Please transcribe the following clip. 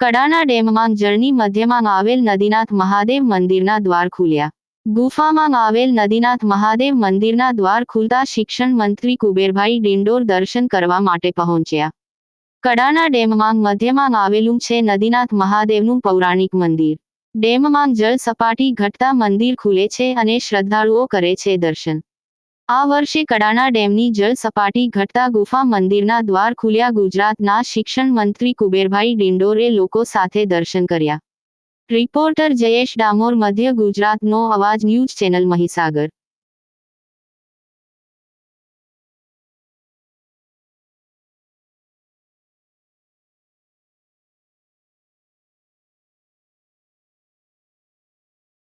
કડાના ડેમમાં જળની મધ્યમાં આવેલ નદીનાથ મહાદેવ મંદિરના દ્વાર ખુલ્યા. ગુફામાં આવેલ નદીનાથ મહાદેવ મંદિરના દ્વાર ખુલતા શિક્ષણ મંત્રી કુબેરભાઈ ડિંડોર દર્શન કરવા માટે પહોંચ્યા. કડાના ડેમમાં મધ્યમાં આવેલું છે નદીનાથ મહાદેવનું પૌરાણિક મંદિર. ડેમમાં જળ સપાટી ઘટતા મંદિર ખુલે છે અને શ્રદ્ધાળુઓ કરે છે દર્શન. આ વર્ષે કડાના ડેમની જળ સપાટી ઘટતા ગુફા મંદિરના દ્વાર ખુલ્યા. ગુજરાતના શિક્ષણ મંત્રી કુબેરભાઈ ડિંડોરે લોકો સાથે દર્શન કર્યા. રિપોર્ટર જયેશ ડામોર, મધ્ય ગુજરાતનો અવાજ ન્યૂઝ ચેનલ, મહીસાગર.